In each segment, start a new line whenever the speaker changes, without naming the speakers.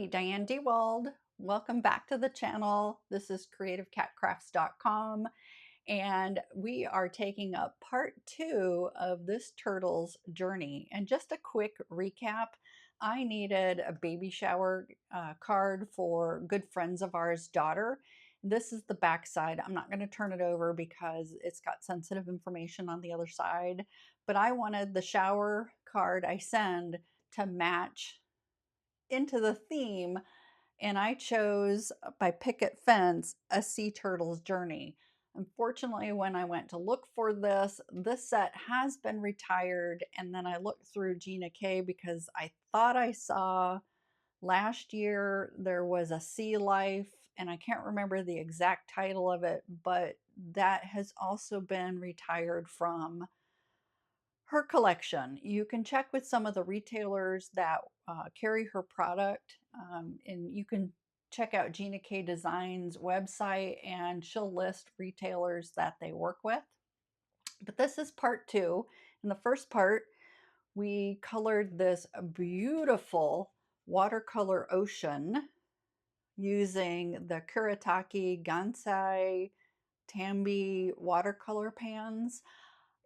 Hi, Diane DeWald. Welcome back to the channel. This is creativecatcrafts.com, and we are taking up part 2 of this turtle's journey. And just a quick recap, I needed a baby shower card for good friends of ours' daughter. This is the back side. I'm not going to turn it over because it's got sensitive information on the other side, but I wanted the shower card I send to match into the theme, and I chose by Picket Fence a sea turtle's journey. Unfortunately, when I went to look for this set has been retired, and then I looked through Gina K because I thought I saw last year there was a Sea Life, and I can't remember the exact title of it, but that has also been retired from her collection. You can check with some of the retailers that carry her product, and you can check out Gina K Design's website, and she'll list retailers that they work with. But this is part 2. In the first part, we colored this beautiful watercolor ocean using the Kuretake Gansai Tambi watercolor pans.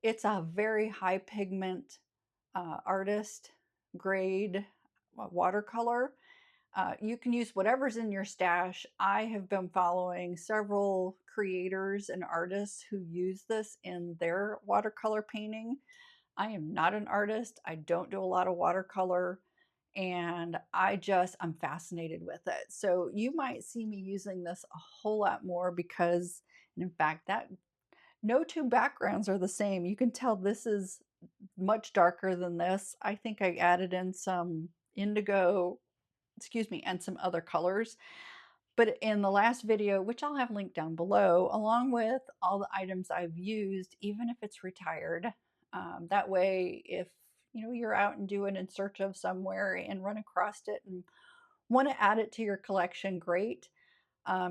It's a very high pigment artist grade watercolor. You can use whatever's in your stash. I have been following several creators and artists who use this in their watercolor painting. I am not an artist. I don't do a lot of watercolor, and I'm fascinated with it. So you might see me using this a whole lot more because, and in fact, that no two backgrounds are the same. You can tell this is much darker than this. I think I added in some indigo, and some other colors. But in the last video, which I'll have linked down below, along with all the items I've used, even if it's retired, that way if you're out and doing in search of somewhere and run across it and want to add it to your collection, great.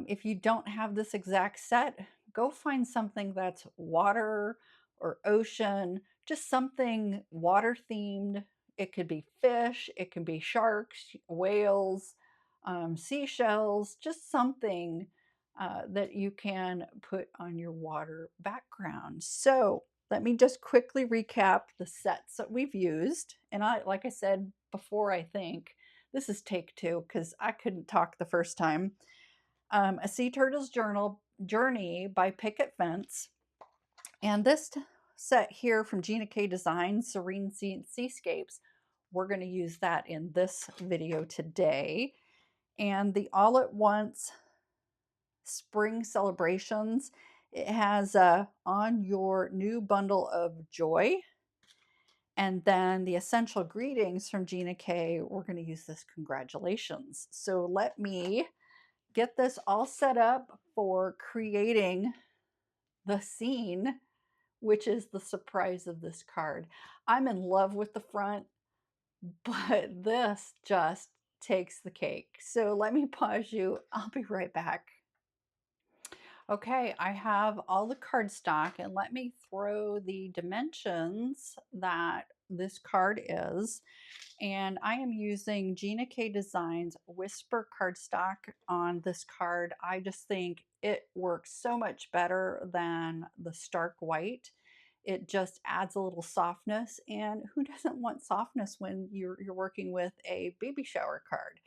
If you don't have this exact set, go find something that's water or ocean, just something water themed. It could be fish, it can be sharks, whales, seashells, just something that you can put on your water background. So let me just quickly recap the sets that we've used. And like I said before, I think this is take 2 because I couldn't talk the first time. A Sea Turtle's Journey by Picket Fence. And this set here from Gina K Design, Serene Seascapes, we're going to use that in this video today. And the All at Once Spring Celebrations, it has On Your New Bundle of Joy. And then the Essential Greetings from Gina K, we're going to use this Congratulations. So let me get this all set up for creating the scene, which is the surprise of this card. I'm in love with the front, but this just takes the cake. So let me pause you. I'll be right back. Okay, I have all the cardstock, and let me throw the dimensions that this card is. And I am using Gina K Design's Whisper cardstock on this card. I just think it works so much better than the stark white. It just adds a little softness, and who doesn't want softness when you're working with a baby shower card?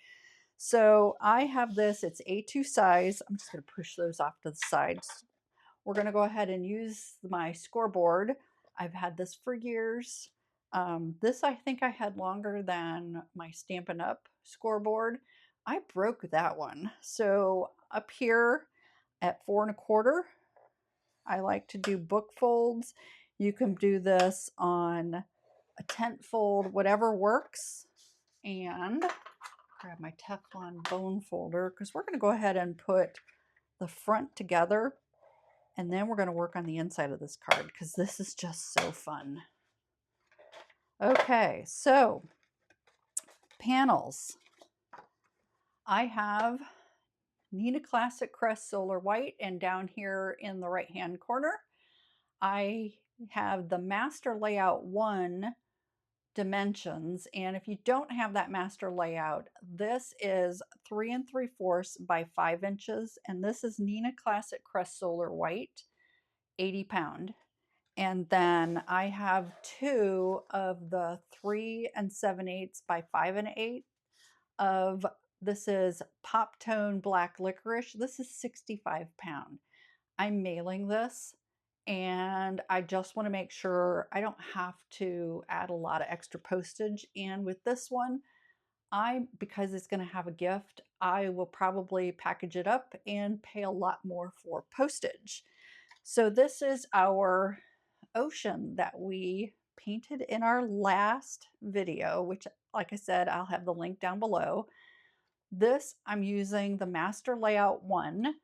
So I have this, it's A2 size. I'm just going to push those off to the sides. We're going to go ahead and use my scoreboard. I've had this for years. This I think I had longer than my Stampin' Up! Scoreboard. I broke that one. So up here at 4 1/4, I like to do book folds. You can do this on a tent fold, whatever works. And grab my Teflon bone folder because we're going to go ahead and put the front together, and then we're going to work on the inside of this card because this is just so fun. Okay, so panels. I have Neenah Classic Crest Solar White, and down here in the right hand corner I have the Master Layout 1 dimensions. And if you don't have that master layout, this is 3 3/4 by 5 inches. And this is Neenah Classic Crest Solar White, 80 pound. And then I have 2 of the 3 7/8 by 5 1/8 of, this is Pop Tone Black Licorice. This is 65 pound. I'm mailing this, and I just want to make sure I don't have to add a lot of extra postage. And with this one, because it's going to have a gift, I will probably package it up and pay a lot more for postage. So this is our ocean that we painted in our last video, which, like I said, I'll have the link down below. This, I'm using the Master Layout 1,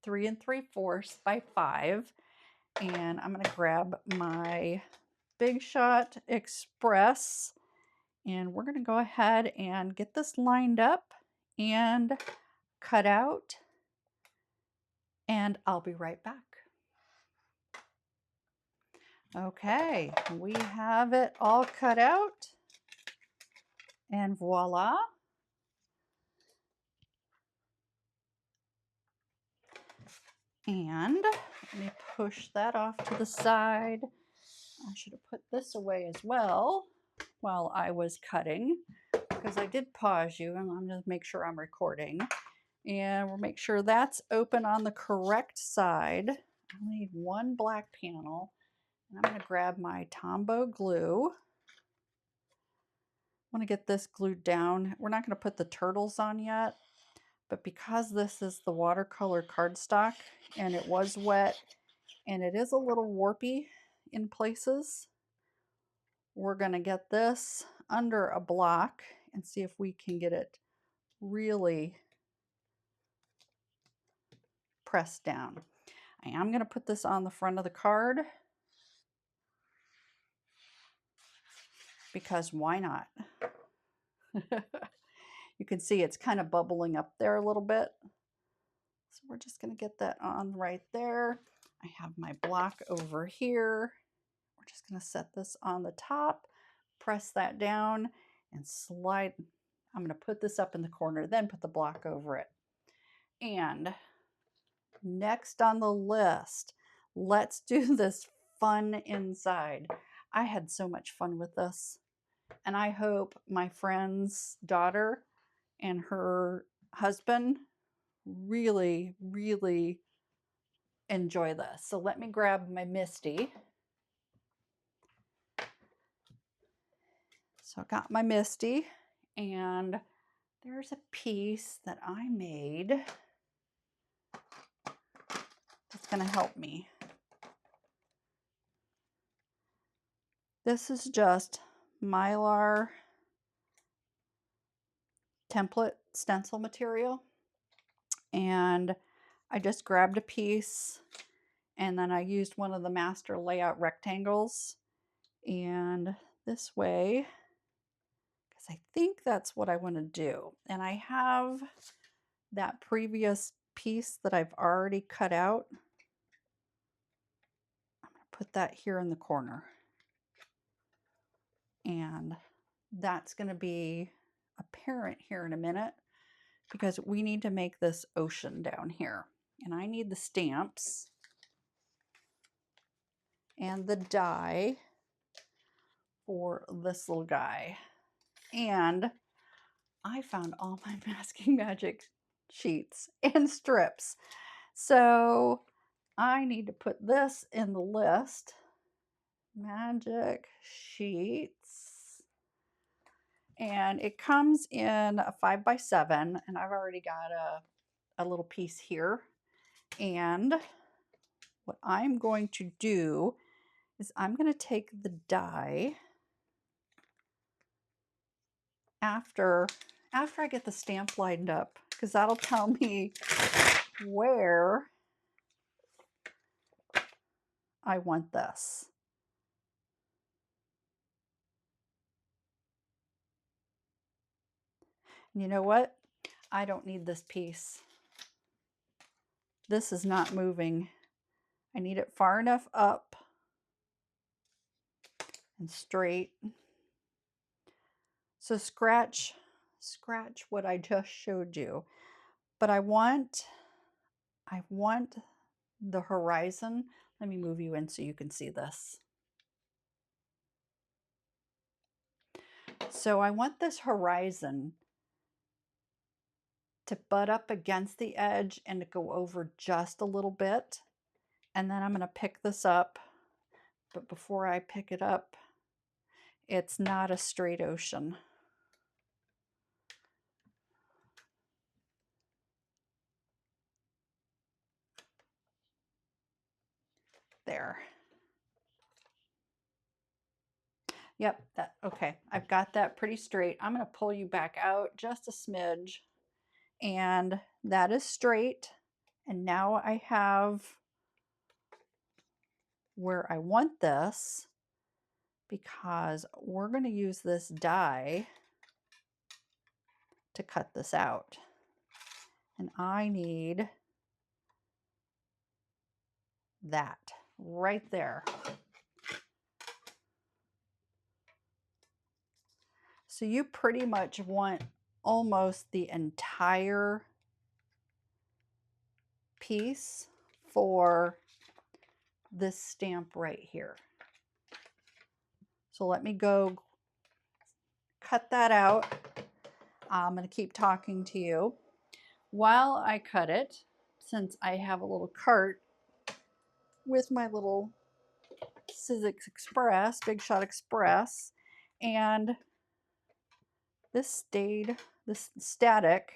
3 3/4 by 5. And I'm going to grab my Big Shot Express, and we're going to go ahead and get this lined up and cut out, and I'll be right back. Okay, we have it all cut out, and voila. And let me push that off to the side. I should have put this away as well while I was cutting, because I did pause you, and I'm going to make sure I'm recording. And we'll make sure that's open on the correct side. I need 1 black panel, and I'm going to grab my Tombow glue. I want to get this glued down. We're not going to put the turtles on yet, but because this is the watercolor cardstock and it was wet and it is a little warpy in places, we're going to get this under a block and see if we can get it really pressed down. I am going to put this on the front of the card, because why not? You can see it's kind of bubbling up there a little bit. So we're just going to get that on right there. I have my block over here. We're just going to set this on the top, press that down, and slide. I'm going to put this up in the corner, then put the block over it. And next on the list, let's do this fun inside. I had so much fun with this, and I hope my friend's daughter and her husband really, really enjoy this. So let me grab my Misty. So I got my Misty, and there's a piece that I made that's going to help me. This is just Mylar template stencil material, and I just grabbed a piece, and then I used one of the master layout rectangles, and this way, because I think that's what I want to do. And I have that previous piece that I've already cut out. I'm going to put that here in the corner, and that's going to be apparent here in a minute, because we need to make this ocean down here. And I need the stamps and the die for this little guy. And I found all my Masking Magic sheets and strips. So I need to put this in the list. Magic sheets. And it comes in a 5x7, and I've already got a little piece here. And what I'm going to do is I'm going to take the die after I get the stamp lined up, because that'll tell me where I want this. And you know what? I don't need this piece. This is not moving. I need it far enough up and straight So scratch what I just showed you. But I want the horizon. Let me move you in so you can see this. So I want this horizon to butt up against the edge and to go over just a little bit. And then I'm going to pick this up. But before I pick it up, it's not a straight ocean. There. Yep, that okay. I've got that pretty straight. I'm going to pull you back out just a smidge. And that is straight. And now I have where I want this, because we're going to use this die to cut this out. And I need that right there. So you pretty much want almost the entire piece for this stamp right here. So let me go cut that out. I'm going to keep talking to you while I cut it, since I have a little cart with my little Sizzix Express, Big Shot Express, and this stayed, this static.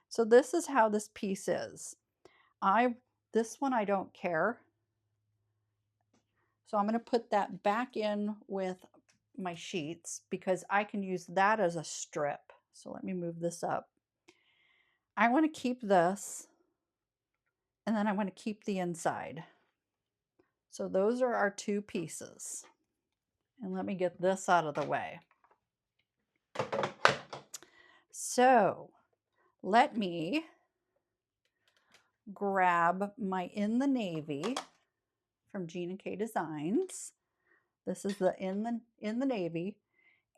So this is how this piece is. This one I don't care. So I'm going to put that back in with my sheets because I can use that as a strip. So let me move this up. I want to keep this, and then I want to keep the inside. So those are our two pieces. And let me get this out of the way. So let me grab my In the Navy from Gina K Designs. This is the In the Navy,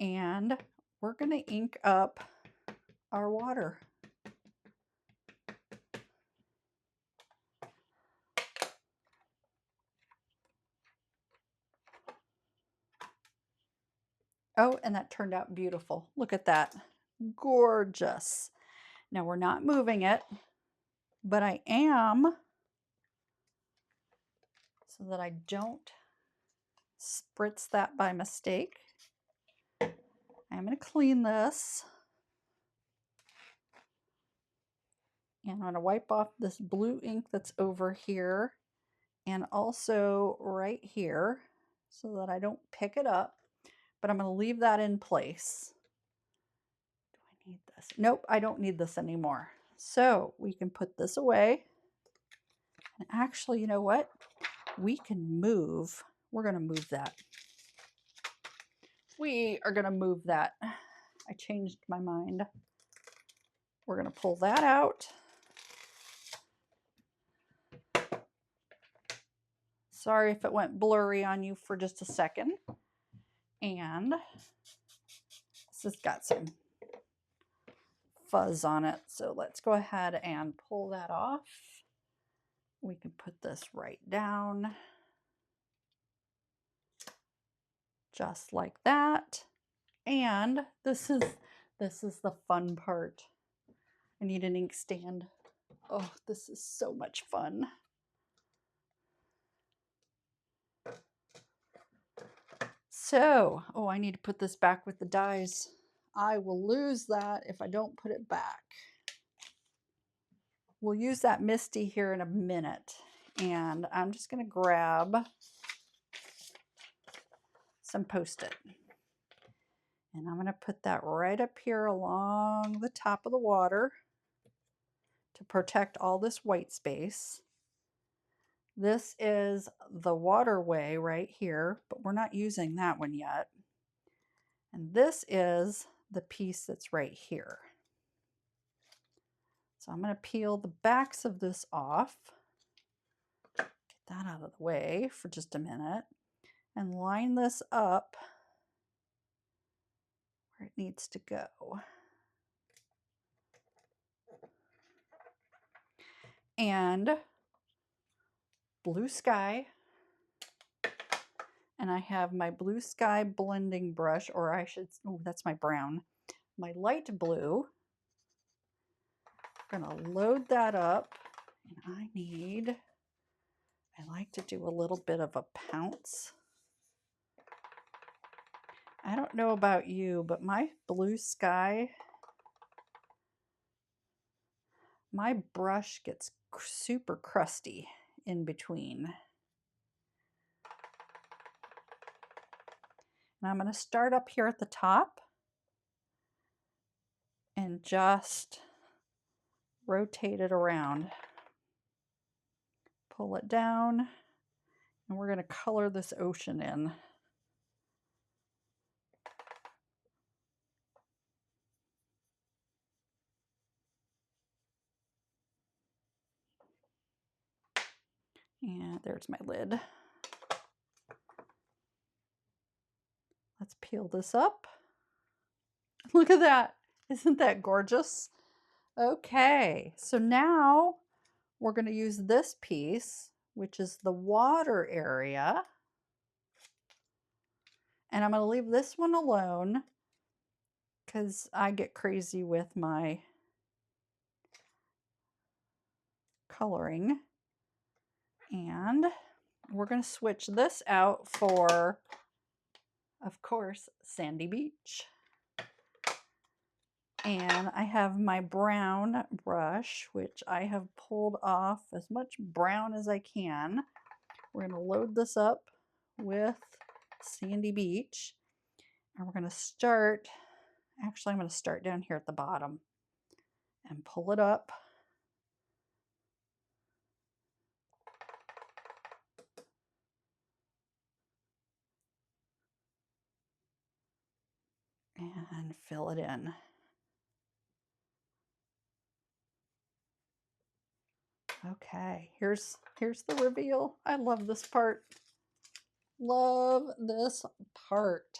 and we're going to ink up our water. Oh, and that turned out beautiful. Look at that. Gorgeous. Now we're not moving it, but I am, so that I don't spritz that by mistake. I'm going to clean this. And I'm going to wipe off this blue ink that's over here and also right here so that I don't pick it up. But I'm going to leave that in place. Do I need this? Nope, I don't need this anymore. So we can put this away. And actually, you know what? We can move. We're going to move that. We are going to move that. I changed my mind. We're going to pull that out. Sorry if it went blurry on you for just a second. And this has got some fuzz on it. So let's go ahead and pull that off. We can put this right down. Just like that. And this is the fun part. I need an ink stand. Oh, this is so much fun. So, oh, I need to put this back with the dies. I will lose that if I don't put it back. We'll use that Misty here in a minute. And I'm just going to grab some Post-it. And I'm going to put that right up here along the top of the water to protect all this white space. This is the waterway right here, but we're not using that one yet. And this is the piece that's right here. So I'm going to peel the backs of this off. Get that out of the way for just a minute. And line this up where it needs to go. And blue sky. And I have my blue sky blending brush, or I should, oh, that's my brown. My light blue. I'm gonna load that up, and I like to do a little bit of a pounce. I don't know about you, but my blue sky, my brush gets super crusty in between. And I'm going to start up here at the top and just rotate it around. Pull it down, and we're going to color this ocean in. And there's my lid. Let's peel this up. Look at that. Isn't that gorgeous? Okay, so now we're going to use this piece, which is the water area. And I'm going to leave this one alone because I get crazy with my coloring. And we're going to switch this out for, of course, Sandy Beach. And I have my brown brush, which I have pulled off as much brown as I can. We're going to load this up with Sandy Beach. And we're going to start, actually I'm going to start down here at the bottom and pull it up. And fill it in. Okay, here's the reveal. I love this part. Love this part.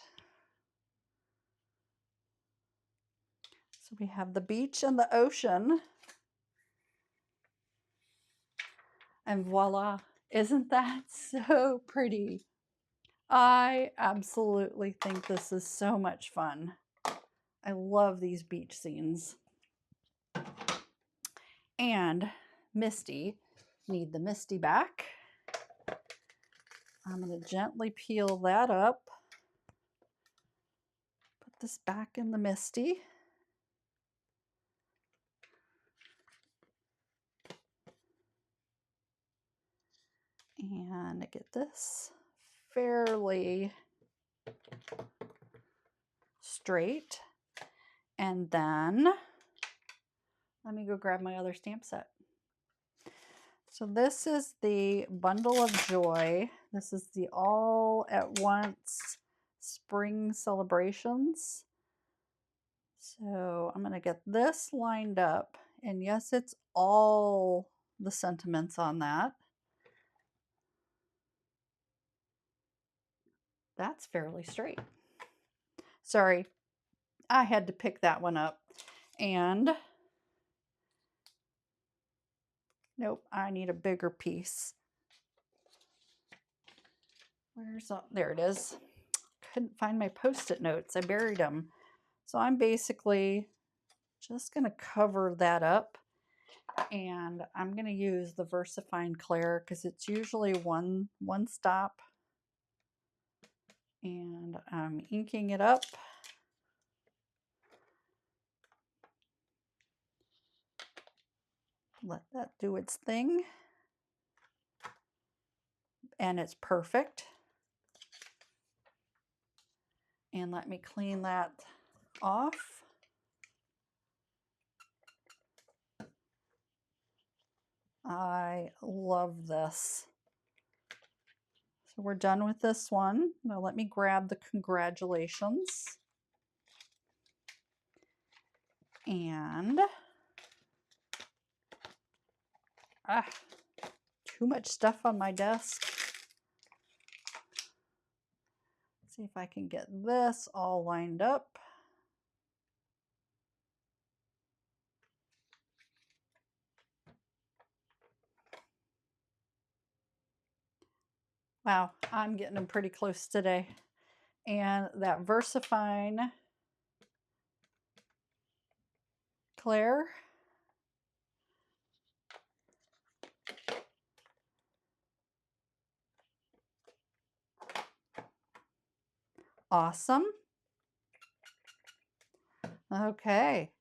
So we have the beach and the ocean. And voila, isn't that so pretty? I absolutely think this is so much fun. I love these beach scenes. And Misty, need the Misty back. I'm going to gently peel that up. Put this back in the Misty. And get this fairly straight. And then let me go grab my other stamp set. So this is the Bundle of Joy. This is the All at Once Spring Celebrations. So I'm going to get this lined up. And yes, it's all the sentiments on that. That's fairly straight. Sorry, I had to pick that one up. And nope, I need a bigger piece. There it is. Couldn't find my Post-it notes. I buried them. So I'm basically just going to cover that up. And I'm going to use the VersaFine Clair because it's usually one stop. And I'm inking it up. Let that do its thing. And it's perfect. And let me clean that off. I love this. So we're done with this one. Now let me grab the congratulations. And too much stuff on my desk. Let's see if I can get this all lined up. Wow, I'm getting them pretty close today. And that VersaFine Claire. Awesome. Okay.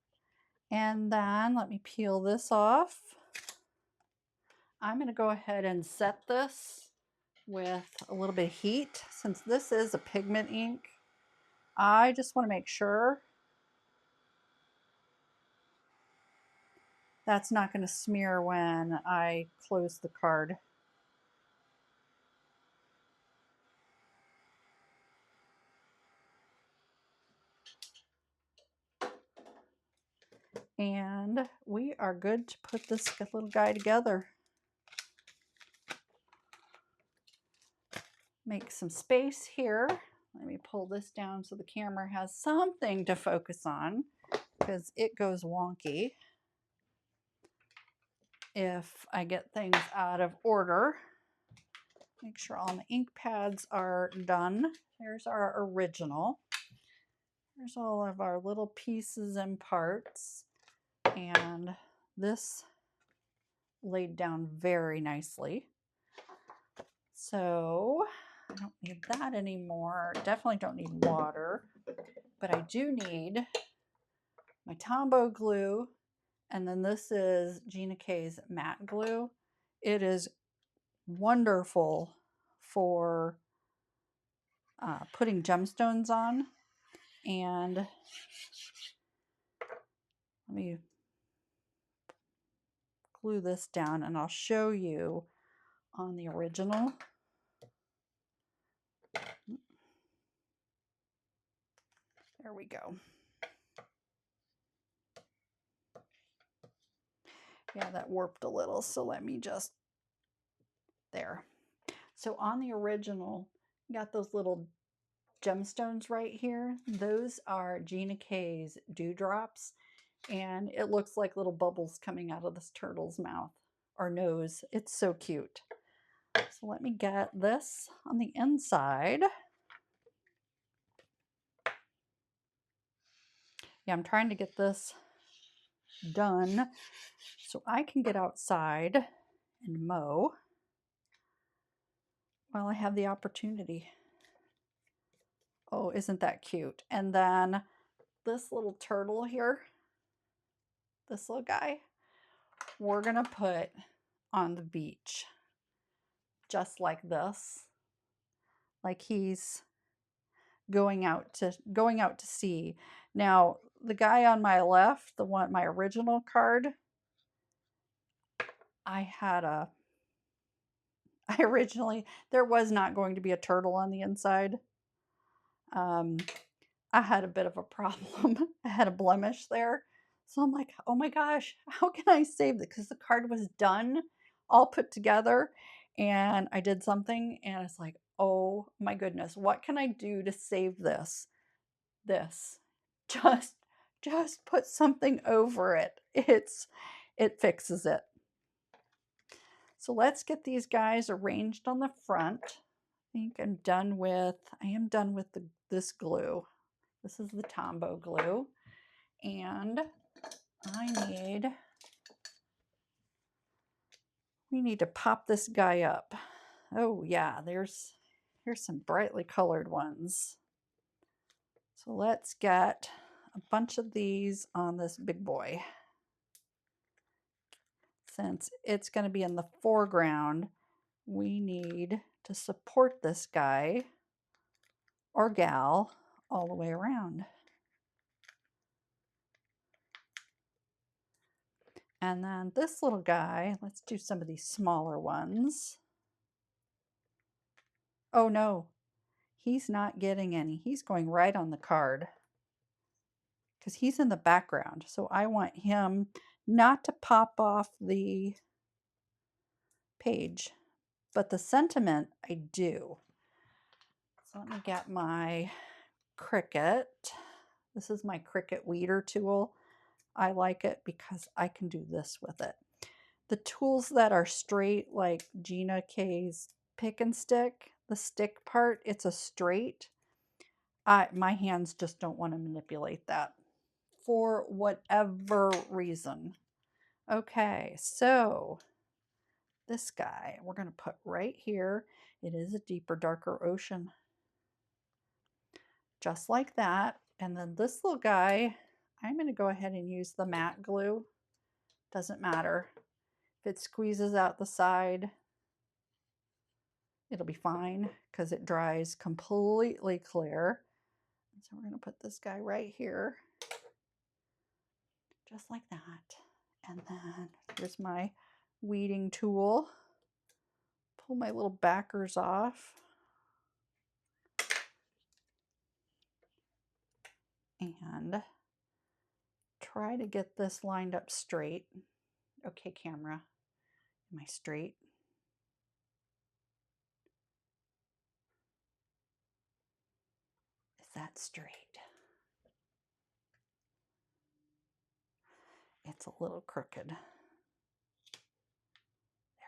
And then let me peel this off. I'm going to go ahead and set this with a little bit of heat. Since this is a pigment ink, I just want to make sure that's not going to smear when I close the card. And we are good to put this little guy together. Make some space here. Let me pull this down so the camera has something to focus on, because it goes wonky if I get things out of order. Make sure all my ink pads are done. There's our original. There's all of our little pieces and parts. And this laid down very nicely. So I don't need that anymore. Definitely don't need water, but I do need my Tombow glue. And then this is Gina K's matte glue. It is wonderful for putting gemstones on. And let me glue this down and I'll show you on the original. There we go. Yeah, that warped a little, so let me just, there. So on the original, got those little gemstones right here. Those are Gina K's dewdrops, and it looks like little bubbles coming out of this turtle's mouth or nose. It's so cute. So let me get this on the inside. Yeah, I'm trying to get this done so I can get outside and mow while I have the opportunity. Oh, isn't that cute? And then this little turtle here, this little guy, we're gonna put on the beach just like this, like he's going out to sea. Now the guy on my left, the one, my original card, I originally, there was not going to be a turtle on the inside. I had a bit of a problem. I had a blemish there. So I'm like, oh my gosh, how can I save it? Because the card was done, all put together, and I did something and it's like, oh my goodness, what can I do to save this? This. Just put something over it. It fixes it. So let's get these guys arranged on the front. I think I am done with this glue. This is the Tombow glue. And we need to pop this guy up. Oh yeah, here's some brightly colored ones. So let's get a bunch of these on this big boy. Since it's going to be in the foreground, we need to support this guy or gal all the way around. And then this little guy, let's do some of these smaller ones. Oh no, he's not getting any. He's going right on the card because he's in the background. So I want him not to pop off the page, but the sentiment I do. So let me get my Cricut. This is my Cricut weeder tool. I like it because I can do this with it. The tools that are straight, like Gina K's pick and stick, the stick part, it's a straight. My hands just don't want to manipulate that for whatever reason. Okay, so this guy we're going to put right here. It is a deeper, darker ocean. Just like that. And then this little guy, I'm going to go ahead and use the matte glue. Doesn't matter. If it squeezes out the side, it'll be fine because it dries completely clear. So we're going to put this guy right here. Just like that. And then here's my weeding tool. Pull my little backers off. And try to get this lined up straight. Okay, camera. Am I straight? Is that straight? It's a little crooked. There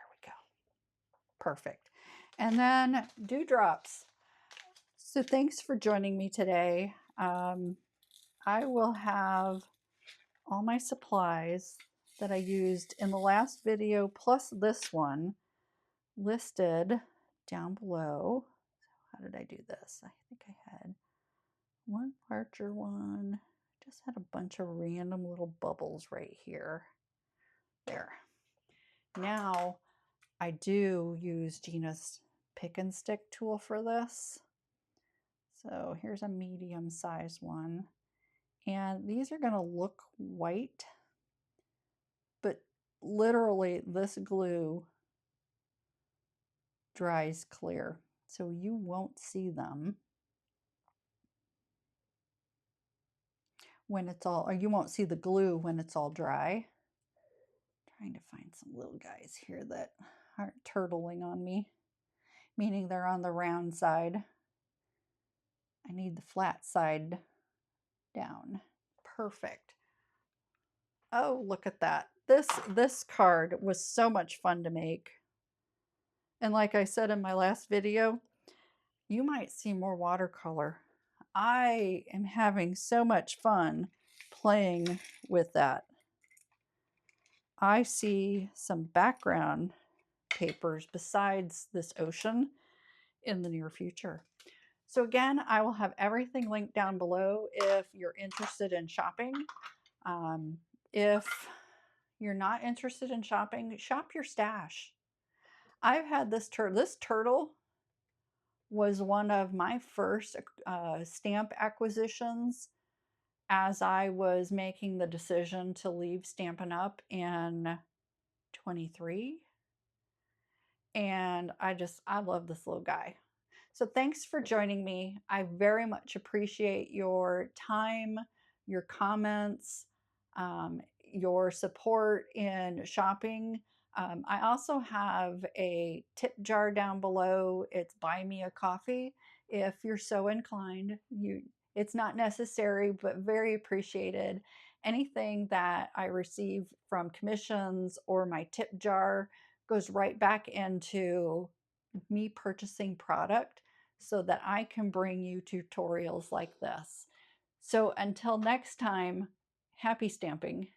we go. Perfect. And then dewdrops. So thanks for joining me today. I will have all my supplies that I used in the last video plus this one listed down below. How did I do this? I think I had one larger one. Just had a bunch of random little bubbles right here. There. Now I do use Gina's pick and stick tool for this. So here's a medium size one. And these are going to look white, but literally this glue dries clear. So you won't see them when it's all, or you won't see the glue when it's all dry. Trying to find some little guys here that aren't turtling on me, meaning they're on the round side. I need the flat side down. Perfect. Oh, look at that. This card was so much fun to make. And like I said in my last video, you might see more watercolor. I am having so much fun playing with that. I see some background papers besides this ocean in the near future. So again, I will have everything linked down below if you're interested in shopping. If you're not interested in shopping, shop your stash. I've had this turtle was one of my first stamp acquisitions as I was making the decision to leave Stampin' Up! In 23. And I love this little guy. So thanks for joining me. I very much appreciate your time, your comments, your support in shopping. I also have a tip jar down below. It's Buy Me a Coffee. If you're so inclined, it's not necessary, but very appreciated. Anything that I receive from commissions or my tip jar goes right back into me purchasing product so that I can bring you tutorials like this. So until next time, happy stamping.